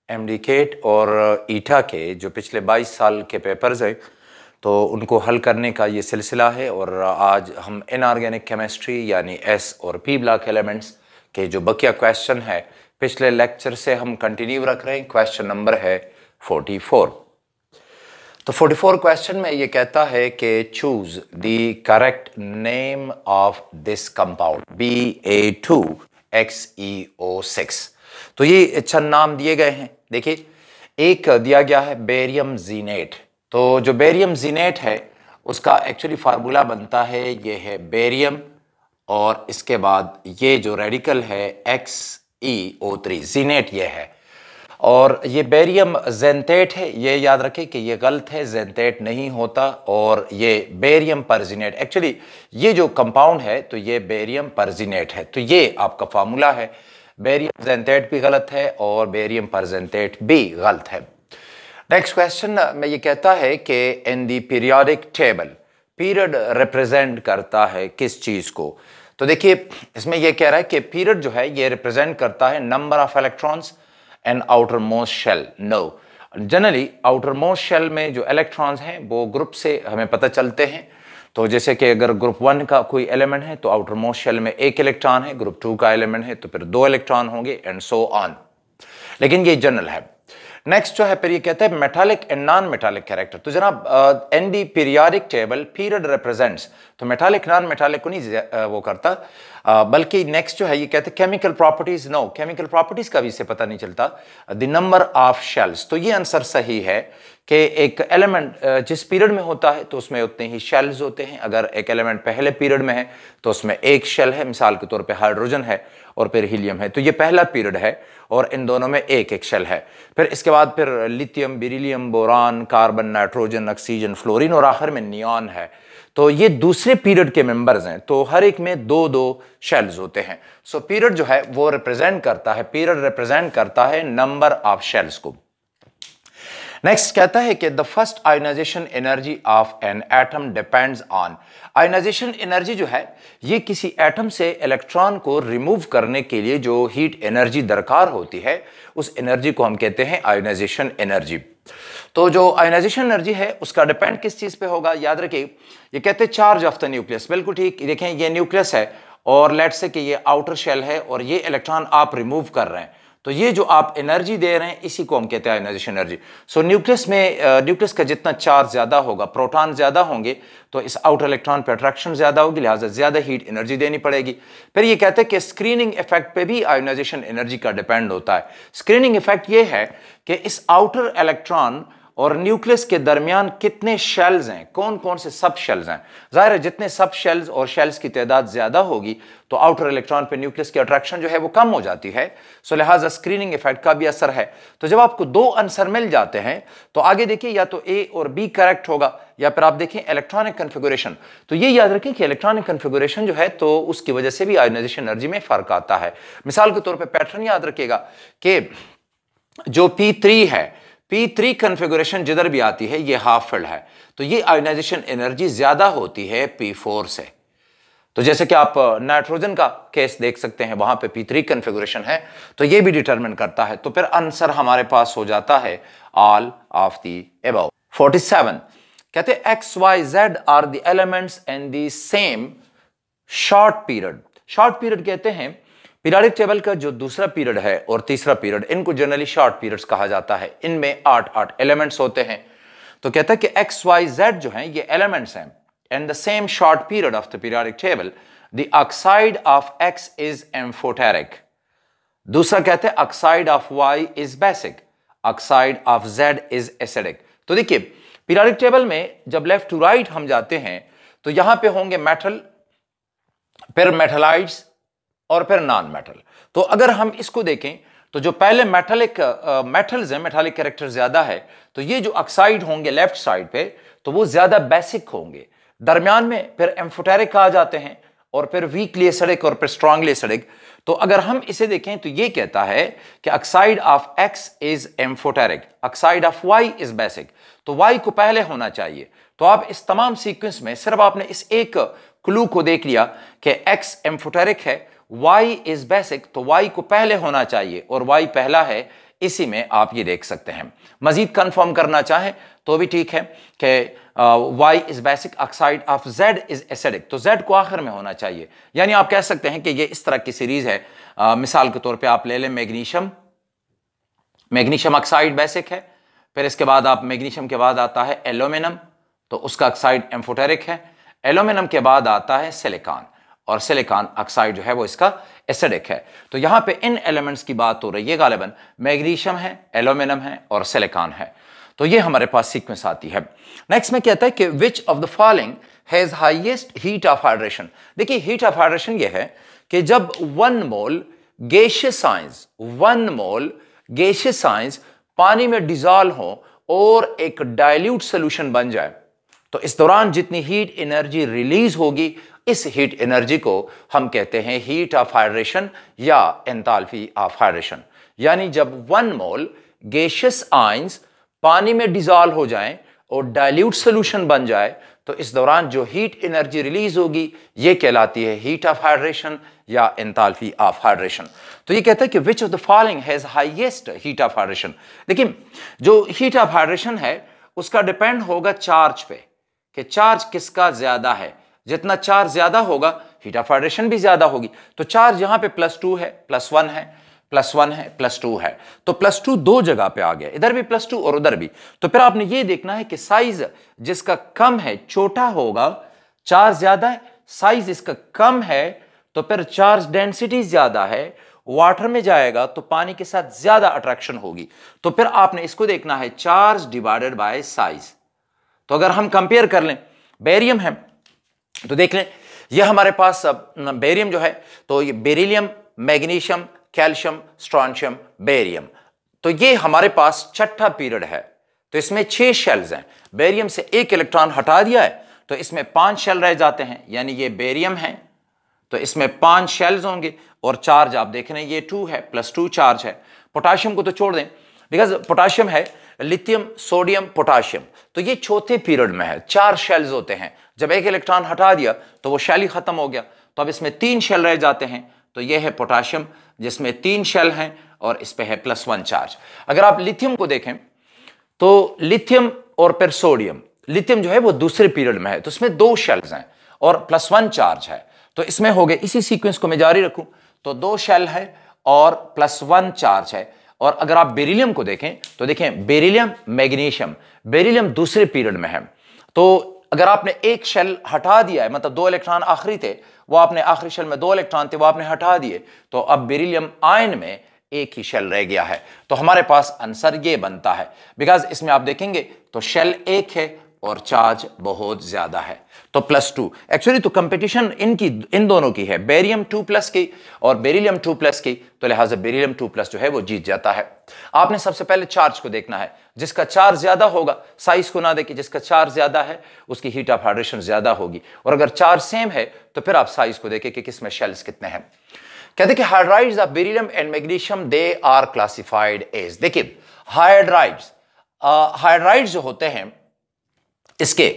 MDCAT और ईटा के जो पिछले 22 साल के पेपर्स हैं तो उनको हल करने का ये सिलसिला है। और आज हम इनऑर्गेनिक केमिस्ट्री यानी एस और पी ब्लॉक एलिमेंट्स के जो बकिया क्वेश्चन है पिछले लेक्चर से हम कंटिन्यू रख रहे हैं। क्वेश्चन नंबर है 44। तो 44 क्वेश्चन में ये कहता है कि choose the correct name of this compound BA2XeO6। तो ये छह नाम दिए गए हैं। देखिए, एक दिया गया है बेरियम जीनेट। तो जो बेरियम जीनेट है उसका एक्चुअली फार्मूला बनता है, ये है बेरियम और इसके बाद ये जो रेडिकल है XeO3 जीनेट ये है। और ये बेरियम जेंटेट है, ये याद रखें कि ये गलत है, जेंटेट नहीं होता। और ये बेरियम परजीनेट, एक्चुअली ये जो कंपाउंड है तो ये बेरियम परजीनेट है। तो ये आपका फार्मूला है। बेरियम जेंटेट भी गलत है और बेरियम परजेंटेट भी गलत है। नेक्स्ट क्वेश्चन में ये कहता है कि in the periodic table period represent करता है किस चीज को। तो देखिए, इसमें यह कह रहा है कि पीरियड जो है ये रिप्रेजेंट करता है number of electrons and outermost shell. No, generally outermost shell में जो इलेक्ट्रॉन्स हैं वो ग्रुप से हमें पता चलते हैं। तो जैसे कि अगर ग्रुप 1 का कोई एलिमेंट है तो आउटर मोस्ट शेल में एक इलेक्ट्रॉन है, ग्रुप 2 का एलिमेंट है तो फिर 2 इलेक्ट्रॉन होंगे एंड सो ऑन। लेकिन ये जनरल है। नेक्स्ट जो है फिर ये कहता है metallic and non metallic character. तो जनाब and periodic table period represents, तो मेटालिक नॉन मेटालिक को नहीं वो करता, बल्कि नेक्स्ट जो है ये कहते हैं chemical properties. No, chemical properties का भी इससे पता नहीं चलता। द नंबर ऑफ शेल्स, तो ये आंसर सही है कि एक एलिमेंट जिस पीरियड में होता है तो उसमें उतने ही शेल्स होते हैं। अगर एक एलिमेंट पहले पीरियड में है तो उसमें एक शेल है, मिसाल के तौर पे हाइड्रोजन है और फिर हीलियम है, तो ये पहला पीरियड है और इन दोनों में एक एक शेल है। फिर इसके बाद फिर lithium, beryllium, boron, carbon, nitrogen, oxygen, fluorine और आखिर में नियॉन है। तो ये दूसरे पीरियड के मेंबर्स हैं, तो हर एक में दो दो शेल्स होते हैं। सो पीरियड जो है वो रिप्रेजेंट करता है, पीरियड रिप्रेजेंट करता है नंबर ऑफ शेल्स को। नेक्स्ट कहता है कि the first ionization energy of an atom depends on. Ionization energy जो है ये किसी एटम से इलेक्ट्रॉन को रिमूव करने के लिए जो हीट एनर्जी दरकार होती है उस एनर्जी को हम कहते हैं आयोनाइजेशन एनर्जी। तो जो आयोनाइजेशन एनर्जी है उसका डिपेंड किस चीज पे होगा, याद रखिए ये कहते हैं चार्ज ऑफ द न्यूक्लियस। बिल्कुल ठीक, देखें ये न्यूक्लियस है और लेट्स से कि ये आउटर शेल है और ये इलेक्ट्रॉन आप रिमूव कर रहे हैं, तो ये जो आप एनर्जी दे रहे हैं इसी को हम कहते हैं आयोनाइजेशन एनर्जी। सो न्यूक्लियस में न्यूक्लियस का जितना चार्ज ज्यादा होगा, प्रोटॉन ज्यादा होंगे, तो इस आउटर इलेक्ट्रॉन पे अट्रैक्शन ज्यादा होगी, लिहाजा ज्यादा हीट एनर्जी देनी पड़ेगी। फिर ये कहते हैं कि स्क्रीनिंग इफेक्ट पे भी आयोनाइजेशन एनर्जी का डिपेंड होता है। स्क्रीनिंग इफेक्ट ये है कि इस आउटर इलेक्ट्रॉन और न्यूक्लियस के दरमियान कितने शेल्स हैं, कौन कौन से सब शेल्स हैं। जाहिर है जितने सब शेल्स और शेल्स की तादाद ज्यादा होगी तो आउटर इलेक्ट्रॉन पे न्यूक्लियस की अट्रैक्शन जो है वो कम हो जाती है। सो लिहाजा स्क्रीनिंग इफेक्ट का भी असर है। तो जब आपको दो आंसर मिल जाते हैं तो आगे देखिए या तो ए और बी करेक्ट होगा या फिर आप देखें इलेक्ट्रॉनिक कन्फिगुरेशन। तो ये याद रखें कि इलेक्ट्रॉनिक कन्फिगुरेशन जो है तो उसकी वजह से भी आयोनाइजेशन एनर्जी में फर्क आता है। मिसाल के तौर पर पैटर्न याद रखिएगा कि जो P3 है, P3 कन्फिगुरेशन जिधर भी आती है ये हाफ फील्ड है, तो ये आयोनाइजेशन एनर्जी ज्यादा होती है P4 से। तो जैसे कि आप नाइट्रोजन का केस देख सकते हैं, वहां पे P3 कन्फिगुरेशन है, तो ये भी डिटरमिन करता है। तो फिर आंसर हमारे पास हो जाता है ऑल ऑफ द अबव। 47 कहते हैं XYZ are the elements in the same short period. Short period कहते हैं पीरियोडिक टेबल का जो दूसरा पीरियड है और तीसरा पीरियड, इनको जनरली शॉर्ट पीरियड्स कहा जाता है। इनमें 8 एलिमेंट्स होते हैं। तो कहता है कि XYZ जो हैं ये एलिमेंट्स हैं इन the same short period of the periodic table the oxide of X is amphoteric. दूसरा कहते हैं oxide of Y is basic, oxide of Z is acidic. तो देखिए पीरियोडिक टेबल में जब लेफ्ट टू राइट हम जाते हैं तो यहां पे होंगे मेटल, फिर मेटलाइड्स और फिर नॉन मेटल। तो अगर हम इसको देखें तो जो पहले मेटालिक मेटल्स हैं, मेटालिक कैरेक्टर ज्यादा है, तो ये जो ऑक्साइड होंगे लेफ्ट साइड पे तो वो ज्यादा बेसिक होंगे। दरमियान में फिर एम्फोटेरिक आ जाते हैं और फिर वीकली एसिडिक और फिर स्ट्रांगली एसिडिक। तो अगर हम इसे देखें तो ये कहता है कि oxide of X is amphoteric, oxide of Y is basic. तो Y को पहले होना चाहिए। तो आप इस तमाम सीक्वेंस में सिर्फ आपने इस एक क्लू को देख लिया कि X एम्फोटेरिक है, Y इज बेसिक, तो Y को पहले होना चाहिए और Y पहला है, इसी में आप ये देख सकते हैं। मजीद कंफर्म करना चाहें तो भी ठीक है कि Y is basic oxide of Z is acidic, तो Z को आखिर में होना चाहिए। यानी आप कह सकते हैं कि ये इस तरह की सीरीज है। मिसाल के तौर पे आप ले लें मैग्नीशियम ऑक्साइड बेसिक है, फिर इसके बाद आप मैग्नीशियम के बाद आता है एल्यूमिनियम, तो उसका ऑक्साइड एम्फोटेरिक है। एल्यूमिनियम के बाद आता है सिलिकॉन, और सिलिकॉन ऑक्साइड जो है वो इसका एसिडिक है। तो यहां पे इन एलिमेंट्स की बात हो रही है, गालिबन मैग्नीशियम है, एल्यूमिनियम है और सिलिकॉन है। तो ये हमारे पास सीक्वेंस आती है। नेक्स्ट में कहता है कि which of the following has highest heat of hydration. देखिए हीट ऑफ हाइड्रेशन ये है कि जब 1 मोल गैसियस साइंस पानी में डिजॉल्व हो और एक डाइल्यूट सोल्यूशन बन जाए, तो इस दौरान जितनी हीट एनर्जी रिलीज होगी, इस हीट एनर्जी को हम कहते हैं हीट ऑफ हाइड्रेशन या एंथैल्पी ऑफ हाइड्रेशन। यानी जब 1 मोल गैसियस आयंस पानी में डिजॉल्व हो जाएं और डाइल्यूट सोल्यूशन बन जाए, तो इस दौरान जो हीट एनर्जी रिलीज होगी ये कहलाती है हीट ऑफ हाइड्रेशन या एंथैल्पी ऑफ हाइड्रेशन। तो ये कहता है कि which of the following has highest heat of hydration. देखिए जो हीट ऑफ हाइड्रेशन है उसका डिपेंड होगा चार्ज पे, कि चार्ज किसका ज्यादा है। जितना चार्ज ज्यादा होगा हीट ऑफ हाइड्रेशन भी ज्यादा होगी। तो चार्ज यहां पे +2 है, +1 है, +1 है, +2 है, तो +2 दो जगह पे आ गया, इधर भी +2 और उधर भी। तो फिर आपने ये देखना है कि साइज जिसका कम है छोटा होगा, चार्ज ज्यादा है, साइज इसका कम है तो फिर चार्ज डेंसिटी ज्यादा है, वाटर में जाएगा तो पानी के साथ ज्यादा अट्रैक्शन होगी। तो फिर आपने इसको देखना है चार्ज डिवाइडेड बाय साइज। तो अगर हम कंपेयर कर लें, बेरियम है तो देख लें ये हमारे पास बेरियम जो है, तो ये beryllium, magnesium, calcium, strontium, barium, तो ये हमारे पास छठा पीरियड है। तो इसमें 6 शेल्स हैं। बेरियम से 1 इलेक्ट्रॉन हटा दिया है तो इसमें 5 शेल रह जाते हैं, यानी ये बेरियम है तो इसमें 5 शेल्स होंगे, और चार्ज आप देख रहे हैं ये 2 है, +2 चार्ज है। पोटाशियम को तो छोड़ दें, बिकॉज पोटाशियम है लिथियम, सोडियम, पोटाशियम, तो ये चौथे पीरियड में है। 4 शेल्स होते हैं, जब 1 इलेक्ट्रॉन हटा दिया तो वो शेल ही खत्म हो गया, तो अब इसमें 3 शेल रह जाते हैं। तो ये है पोटाशियम जिसमें 3 शेल हैं और इस पे है +1 चार्ज। अगर आप लिथियम को देखें तो लिथियम और फिर सोडियम, लिथियम जो है वो दूसरे पीरियड में है तो इसमें 2 शेल्स हैं और +1 चार्ज है। तो इसमें हो गए, इसी सीक्वेंस को मैं जारी रखूं तो 2 शेल है और +1 चार्ज है। और अगर आप बेरिलियम को देखें तो देखें बेरिलियम, मैग्नीशियम, बेरिलियम दूसरे पीरियड में है। तो अगर आपने 1 शेल हटा दिया है, मतलब 2 इलेक्ट्रॉन आखिरी थे, वो आपने आखिरी शेल में 2 इलेक्ट्रॉन थे वो आपने हटा दिए, तो अब बेरिलियम आयन में 1 ही शेल रह गया है। तो हमारे पास आंसर ये बनता है, बिकॉज इसमें आप देखेंगे तो शेल 1 है और चार्ज बहुत ज्यादा है, तो +2। एक्चुअली तो कंपटीशन इन दोनों की है, बेरियम 2+ की और बेरिलियम 2+ की, तो लिहाजा बेरिलियम 2+ जो है वो जीत जाता है। आपने सबसे पहले चार्ज को देखना है, जिसका चार्ज ज्यादा होगा, साइज को ना देखिए, जिसका चार्ज ज्यादा है उसकी हीट ऑफ हाइड्रेशन ज्यादा होगी, और अगर चार्ज सेम है तो फिर आप साइज को देखिए कि किसमें शेल्स कितने हैं। कहते कि hydrides of beryllium and magnesium they are classified as. देखिए हाइड्राइड्स जो होते हैं, इसके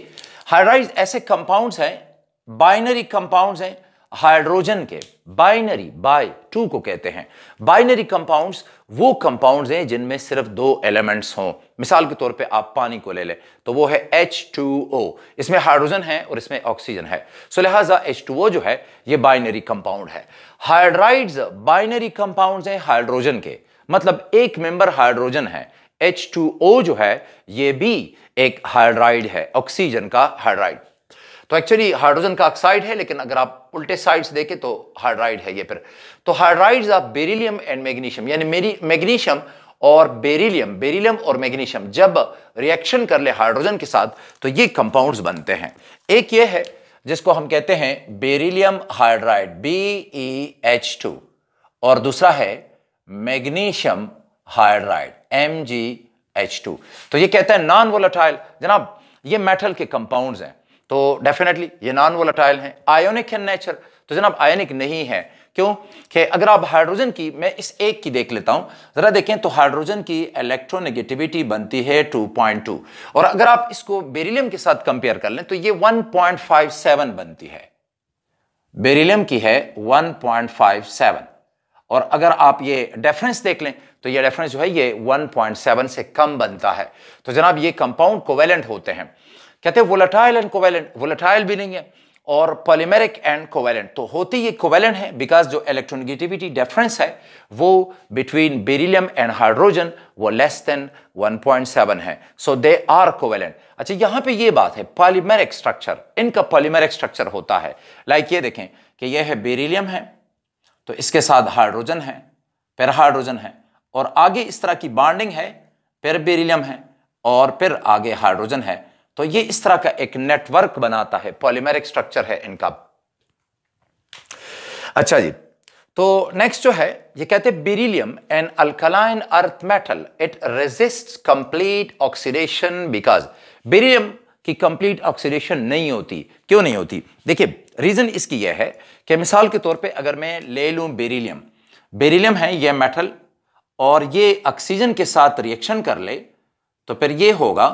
हाइड्राइड्स ऐसे कंपाउंड्स हैं, बाइनरी कंपाउंड्स हैं हाइड्रोजन के, बाइनरी, बाय 2 को कहते हैं। बाइनरी कंपाउंड्स वो कंपाउंड्स हैं जिनमें सिर्फ 2 एलिमेंट्स हों। मिसाल के तौर पे आप पानी को ले लें तो वो है H2O, इसमें हाइड्रोजन है और इसमें ऑक्सीजन है, सो लिहाजा H2O जो है ये बाइनरी कंपाउंड है। हाइड्राइड्स बाइनरी कंपाउंड्स हैं हाइड्रोजन के, मतलब एक मेंबर हाइड्रोजन है। H2O जो है ये भी एक हाइड्राइड है, ऑक्सीजन का हाइड्राइड। तो एक्चुअली हाइड्रोजन का ऑक्साइड है, लेकिन अगर आप उल्टे साइड से देखें तो हाइड्राइड है ये फिर। तो hydrides of beryllium and magnesium, यानी मैग्नीशियम और बेरिलियम, बेरिलियम और मैग्नीशियम जब रिएक्शन कर ले हाइड्रोजन के साथ तो ये कंपाउंड्स बनते हैं। एक ये है जिसको हम कहते हैं बेरिलियम हाइड्राइड BeH2, और दूसरा है मैग्नीशियम हाइड्राइड MgH2। तो ये कहते हैं नॉन वोलेटाइल। जनाब ये मेटल के कंपाउंड्स हैं तो डेफिनेटली ये नॉन वोलेटाइल हैं। आयोनिक इन नेचर, तो जनाब आयोनिक नहीं है, क्यों कि अगर आप हाइड्रोजन की, मैं इस एक की देख लेता हूं, जरा देखें तो हाइड्रोजन की इलेक्ट्रोनेगेटिविटी बनती है 2.2, और अगर आप इसको बेरिलियम के साथ कंपेयर कर लें तो ये 1.57 बनती है, बेरिलियम की है 1.57, और अगर आप ये डिफरेंस देख लें तो ये डिफरेंस जो है ये 1.7 से कम बनता है। तो जनाब ये कंपाउंड कोवेलेंट होते हैं। कहते हैं वोलेटाइल एंड कोवेलेंट, वोलेटाइल भी नहीं है, और पॉलीमेरिक एंड कोवेलेंट, तो होते ये कोवेलेंट है बिकॉज जो इलेक्ट्रोनेगेटिविटी डिफरेंस है वो बिटवीन बेरिलियम एंड हाइड्रोजन वो लेस देन 1.7 है, सो दे आर कोवेलेंट। अच्छा यहां पे ये बात है पॉलीमेरिक स्ट्रक्चर, इनका पॉलीमेरिक स्ट्रक्चर होता है लाइक ये देखें कि ये है बेरिलियम है, तो इसके साथ हाइड्रोजन है, फिर हाइड्रोजन है, और आगे इस तरह की बॉन्डिंग है, फिर बेरिलियम है और फिर आगे हाइड्रोजन है, तो ये इस तरह का एक नेटवर्क बनाता है, पॉलीमेरिक स्ट्रक्चर है इनका। अच्छा जी, तो नेक्स्ट जो है ये कहते हैं beryllium an alkaline earth metal, it resists complete oxidation because beryllium की कंप्लीट ऑक्सीडेशन नहीं होती। क्यों नहीं होती? देखिए रीजन इसकी यह है कि मिसाल के तौर पे अगर मैं ले लूं बेरिलियम, बेरिलियम है ये मेटल और ये ऑक्सीजन के साथ रिएक्शन कर ले तो फिर ये होगा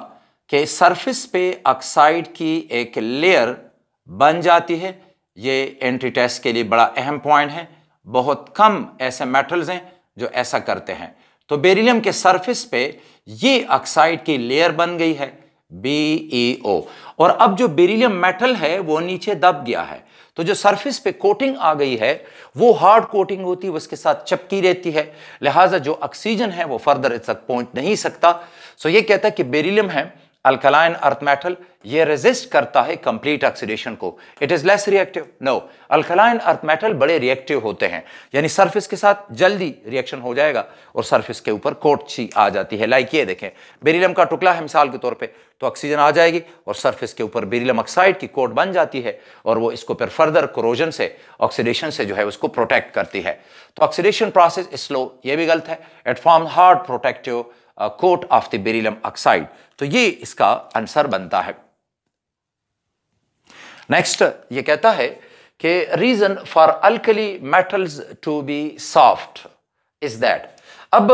कि सरफेस पे ऑक्साइड की एक लेयर बन जाती है। ये एंट्री टेस्ट के लिए बड़ा अहम पॉइंट है, बहुत कम ऐसे मेटल्स हैं जो ऐसा करते हैं। तो बेरिलियम के सरफेस पे ये ऑक्साइड की लेयर बन गई है BeO, और अब जो बेरिलियम मेटल है वो नीचे दब गया है, तो जो सरफेस पे कोटिंग आ गई है वो हार्ड कोटिंग होती है, उसके साथ चिपकी रहती है, लिहाजा जो ऑक्सीजन है वो फर्दर इस तक पहुंच नहीं सकता। सो ये कहता है कि बेरिलियम है अल्कलाइन अर्थ मेटल, ये रेजिस्ट करता है कंप्लीट ऑक्सीडेशन को, it is less reactive. No, alkaline earth metal बड़े रिएक्टिव होते हैं, यानी सरफेस के साथ जल्दी रिएक्शन हो जाएगा और सरफेस के ऊपर कोट सी आ जाती है। लाइक ये देखें बेरिलियम का टुकड़ा है मिसाल के तौर पे, तो ऑक्सीजन आ जाएगी और सरफेस के ऊपर बेरिलियम ऑक्साइड की कोट बन जाती है और वो इसको फिर फर्दर कोरोजन से, ऑक्सीडेशन से जो है उसको प्रोटेक्ट करती है। तो ऑक्सीडेशन प्रोसेस स्लो, ये भी गलत है, it form hard protective coat of the beryllium oxide, तो ये इसका आंसर बनता है। नेक्स्ट ये कहता है कि reason for alkali metals to be soft is that. अब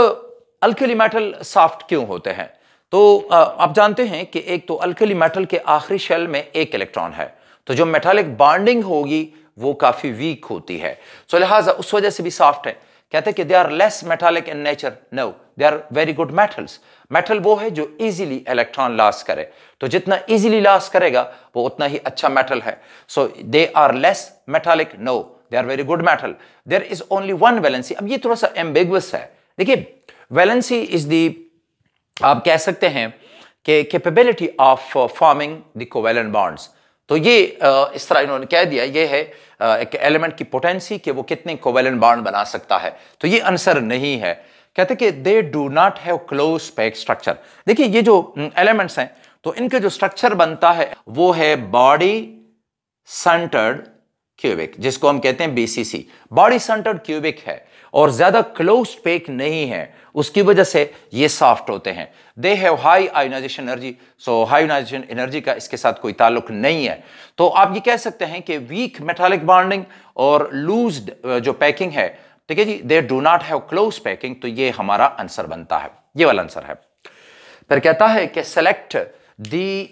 अल्कली मेटल सॉफ्ट क्यों होते हैं? तो आप जानते हैं कि एक तो अल्कली मेटल के आखिरी शेल में एक इलेक्ट्रॉन है, तो जो मेटालिक बॉन्डिंग होगी वो काफी वीक होती है, सो लिहाजा उस वजह से भी सॉफ्ट है। कहते हैं कि they are less metallic in nature, no they are very good metals. Metal वो है जो इजीली इलेक्ट्रॉन लॉस करे, तो जितना इजीली लॉस करेगा वो उतना ही अच्छा मेटल है। So they are less metallic, no they are very good metal. There is only one valency. अब ये थोड़ा सा एम्बिगुअस है, देखिए वैलेंसी इज दी, आप कह सकते हैं कि capability of forming the covalent bonds, तो ये इस तरह इन्होंने कह दिया, ये है एक एलिमेंट की पोटेंसी कि वो कितने कोवेलेंट बॉन्ड बना सकता है, तो ये आंसर नहीं है। कहते कि दे do not have close pack structure. देखिए ये जो एलिमेंट्स हैं तो इनके जो स्ट्रक्चर बनता है वो है बॉडी सेंटर्ड क्यूबिक, जिसको हम कहते हैं BCC, बॉडी सेंटर्ड क्यूबिक है और ज्यादा क्लोज पैक नहीं है, उसकी वजह से ये सॉफ्ट होते हैं। They have high ionization energy, so high ionization energy का इसके साथ कोई ताल्लुक नहीं है। तो आप ये कह सकते हैं कि वीक मेटालिक बॉन्डिंग और लूज्ड जो पैकिंग है, ठीक है जी, they do not have close packing, तो ये हमारा आंसर बनता है, ये वाला आंसर है। फिर कहता है कि सेलेक्ट द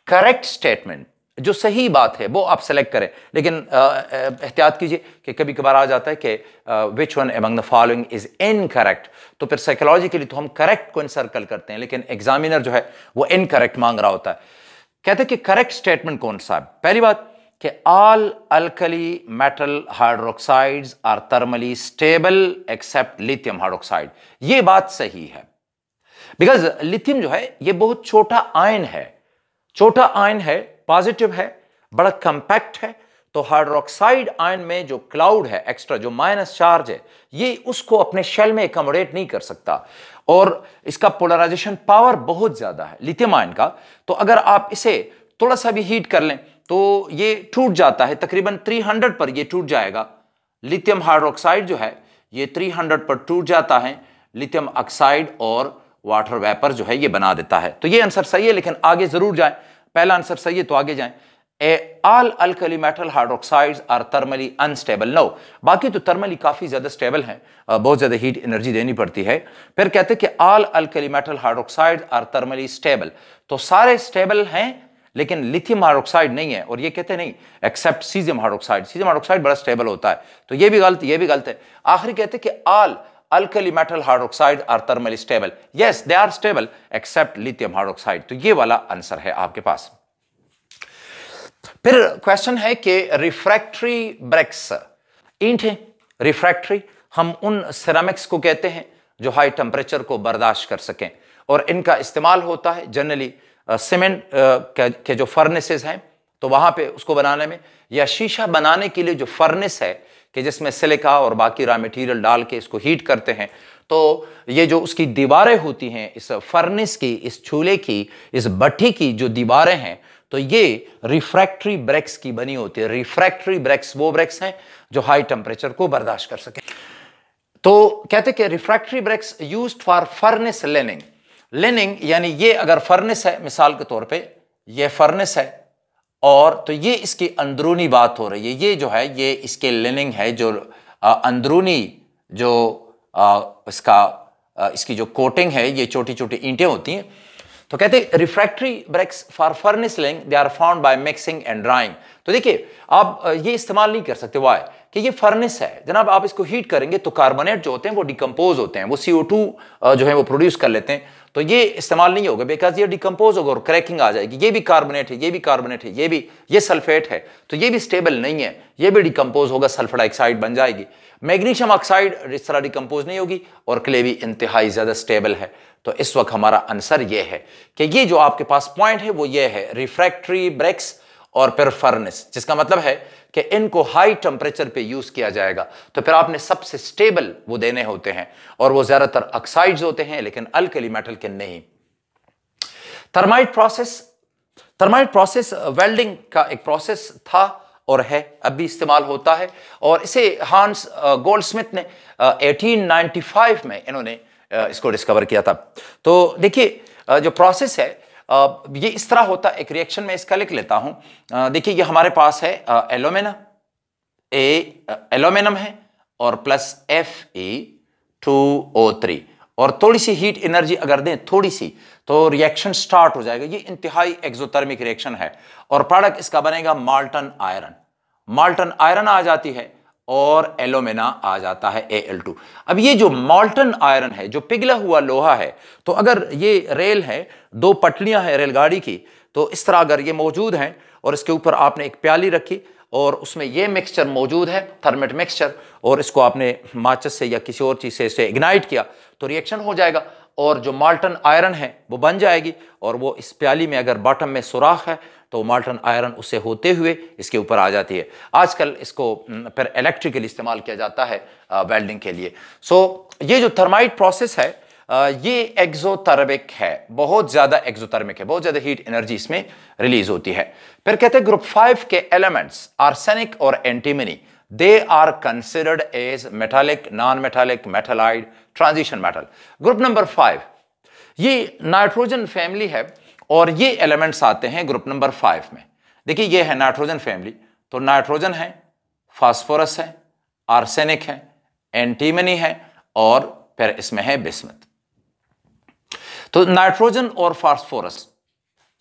करेक्ट स्टेटमेंट, जो सही बात है वो आप सेलेक्ट करें, लेकिन एहतियात कीजिए कि कभी कभार आ जाता है कि which one among the following is incorrect, तो फिर साइकोलॉजिकली तो हम करेक्ट को इनसर्कल करते हैं, लेकिन एग्जामिनर जो है वो इनकरेक्ट मांग रहा होता है। कहते हैं कि करेक्ट स्टेटमेंट कौन सा है? पहली बात कि all alkali metal hydroxides are thermally stable except lithium hydroxide, ये बात सही है, बिकॉज लिथियम जो है ये बहुत छोटा आयन है, छोटा आयन है, पॉजिटिव है, बड़ा कंपैक्ट है, तो हाइड्रोक्साइड आयन में जो क्लाउड है एक्स्ट्रा, जो माइनस चार्ज है, ये उसको अपने शेल में एकोमोडेट नहीं कर सकता और इसका पोलराइजेशन पावर बहुत ज्यादा है लिथियम आयन का। तो अगर आप इसे थोड़ा सा भी हीट कर लें तो ये टूट जाता है, तकरीबन 300 पर ये टूट जाएगा। लिथियम हाइड्रोक्साइड जो है ये 300 पर टूट जाता है, लिथियम ऑक्साइड और वाटर वेपर जो है ये बना देता है। तो ये आंसर सही है, लेकिन आगे जरूर जाएं, पहला आंसर सही है तो आगे जाएं। All alkali metal hydroxides are thermally unstable, no, बाकी तो थर्मली काफी ज्यादा स्टेबल हैं, बहुत ज्यादा हीट एनर्जी देनी पड़ती है। फिर कहते हैं कि all alkali metal hydroxides are thermally stable, तो सारे स्टेबल हैं लेकिन लिथियम हाइड्रोक्साइड नहीं है। और ये कहते हैं नहीं except caesium hydroxide, caesium hydroxide बड़ा स्टेबल होता है। तो ये भी गलत, ये भी गलत है। आखिरी कहते हैं कि all alkali metal hydroxide are thermally stable, yes they are stable except lithium hydroxide. तो ये वाला आंसर है आपके पास। फिर क्वेश्चन है कि रिफ्रैक्टरी ब्रिक्स, ईंटें रिफ्रैक्टरी हम उन सिरेमिक्स को कहते हैं जो हाई टेम्परेचर को बर्दाश्त कर सकें, और इनका इस्तेमाल होता है जनरली सीमेंट के जो फर्नेसेस हैं तो वहां पे उसको बनाने में, या शीशा बनाने के लिए जो फर्नेस है कि जिसमें सिलिका और बाकी रॉ मटेरियल डाल के इसको हीट करते हैं, तो ये जो उसकी दीवारें होती हैं इस फर्नेस की, इस चूल्हे की, इस भट्ठी की जो दीवारें हैं, तो ये रिफ्रैक्टरी ब्रिक्स की बनी होती है। रिफ्रैक्टरी ब्रिक्स वो ब्रिक्स हैं जो हाई टेम्परेचर को बर्दाश्त कर सके। तो कहते कि refractory bricks used for furnace lining, lining यानी ये अगर फर्नेस है, मिसाल के तौर पे ये फर्नेस है और तो ये इसकी अंदरूनी बात हो रही है, ये जो है ये इसके लिनिंग है, जो अंदरूनी जो इसकी जो कोटिंग है, ये छोटी छोटी ईंटें होती हैं। तो कहते हैं refractory bricks for furnace lining they are found by mixing and drying. तो देखिए आप ये इस्तेमाल नहीं कर सकते, वाई कि ये फर्नेस है जनाब, आप इसको हीट करेंगे तो कार्बोनेट जो होते हैं वो डिकम्पोज होते हैं, वो CO2 जो है वो प्रोड्यूस कर लेते हैं, तो ये इस्तेमाल नहीं होगा बिकॉज ये डिकम्पोज होगा और क्रैकिंग आ जाएगी। ये भी कार्बोनेट है, ये भी कार्बोनेट है, ये सल्फेट है, तो ये भी स्टेबल नहीं है, ये भी डिकम्पोज होगा, सल्फर डाइऑक्साइड बन जाएगी। मैग्नीशियम ऑक्साइड इस तरह डिकम्पोज नहीं होगी, और क्ले भी इंतहाई ज्यादा स्टेबल है। तो इस वक्त हमारा आंसर ये है कि ये जो आपके पास पॉइंट है वो ये है रिफ्रैक्टरी ब्रिक्स और फिर फर्नेस, जिसका मतलब है कि इनको हाई टेम्परेचर पे यूज किया जाएगा। तो फिर आपने सबसे स्टेबल वो देने होते हैं, और वो ज्यादातर ऑक्साइड्स होते हैं लेकिन अल्कली मेटल के नहीं। Thermite process, thermite process welding का एक प्रोसेस था और है, अब भी इस्तेमाल होता है, और इसे हांस गोल्डस्मिथ ने 1895 में इन्होंने इसको डिस्कवर किया था। तो देखिए जो प्रोसेस है ये इस तरह होता है, एक रिएक्शन में इसका लिख लेता हूं। देखिए ये हमारे पास है एल्यूमिनियम है और प्लस Fe2O3, और थोड़ी सी हीट एनर्जी अगर दें थोड़ी सी तो रिएक्शन स्टार्ट हो जाएगा। ये इंतहाई एक्सोथर्मिक रिएक्शन है, और प्रोडक्ट इसका बनेगा माल्टन आयरन। माल्टन आयरन आ जाती है और एल्यूमिना आ जाता है Al2। अब ये जो मॉल्टन आयरन है, जो पिघला हुआ लोहा है, तो अगर ये रेल है, दो पटलियां हैं रेलगाड़ी की, तो इस तरह अगर ये मौजूद हैं और इसके ऊपर आपने एक प्याली रखी और उसमें ये मिक्सचर मौजूद है, थर्मेट मिक्सचर, और इसको आपने माचिस से या किसी और चीज से इसे इग्नाइट किया तो रिएक्शन हो जाएगा, और जो माल्टन आयरन है वो बन जाएगी, और वो इस प्याली में अगर बॉटम में सुराख है तो माल्टन आयरन उससे होते हुए इसके ऊपर आ जाती है। आजकल इसको फिर इलेक्ट्रिकली इस्तेमाल किया जाता है वेल्डिंग के लिए। सो ये जो थर्माइट प्रोसेस है ये एक्सोथर्मिक है, बहुत ज्यादा एक्सोथर्मिक है, बहुत ज्यादा हीट एनर्जी इसमें रिलीज होती है। फिर कहते हैं ग्रुप 5 के एलिमेंट्स आर्सेनिक और antimony, they are considered as metallic, non metallic, metalloid, transition metal. Group number 5 ये नाइट्रोजन फैमिली है, और ये एलिमेंट्स आते हैं ग्रुप नंबर 5 में। देखिए ये है नाइट्रोजन फैमिली, तो नाइट्रोजन है, फास्फोरस है, आर्सेनिक है, एंटीमनी है, और फिर इसमें है बिस्मथ। तो नाइट्रोजन और फास्फोरस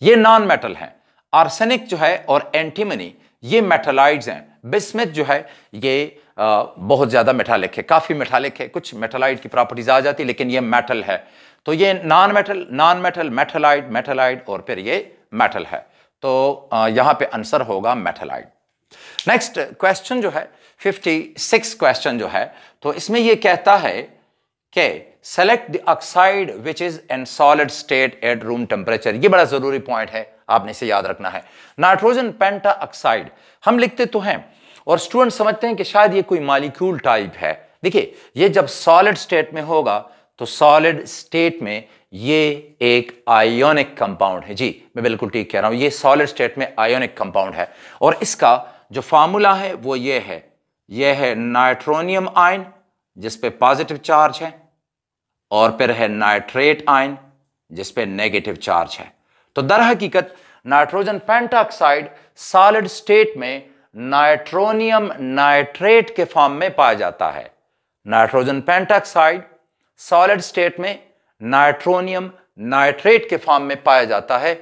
ये नॉन मेटल हैं, आर्सेनिक जो है और एंटीमनी ये मेटालाइड्स हैं, बिस्मथ जो है ये बहुत ज्यादा मेटालिक है, काफी मेटालिक है, कुछ मेटालाइड की प्रॉपर्टीज आ जाती है लेकिन ये मेटल है। तो ये नॉन मेटल, मेटालाइड, मेटालाइड, और फिर ये मेटल है। तो यहां पे आंसर होगा मेटालाइड। नेक्स्ट क्वेश्चन जो है 56 क्वेश्चन जो है, तो इसमें ये कहता है कि select the oxide which is in solid state at room temperature. ये बड़ा जरूरी पॉइंट है, आपने इसे याद रखना है। नाइट्रोजन पेंटा ऑक्साइड हम लिखते तो हैं और स्टूडेंट समझते हैं कि शायद ये कोई मॉलिक्यूल टाइप है। देखिए ये जब सॉलिड स्टेट में होगा तो सॉलिड स्टेट में ये एक आयोनिक कंपाउंड है। जी मैं बिल्कुल ठीक कह रहा हूं, ये सॉलिड स्टेट में आयोनिक कंपाउंड है, और इसका जो फार्मूला है वो ये है नाइट्रोनियम आयन जिस पे पॉजिटिव चार्ज है, और फिर है नाइट्रेट आयन जिस पे नेगेटिव चार्ज है। तो दर हकीकत नाइट्रोजन पेंटाऑक्साइड सॉलिड स्टेट में नाइट्रोनियम नाइट्रेट के फॉर्म में पाया जाता है। नाइट्रोजन पेंटाऑक्साइड सॉलिड स्टेट में नाइट्रोनियम नाइट्रेट के फॉर्म में पाया जाता है,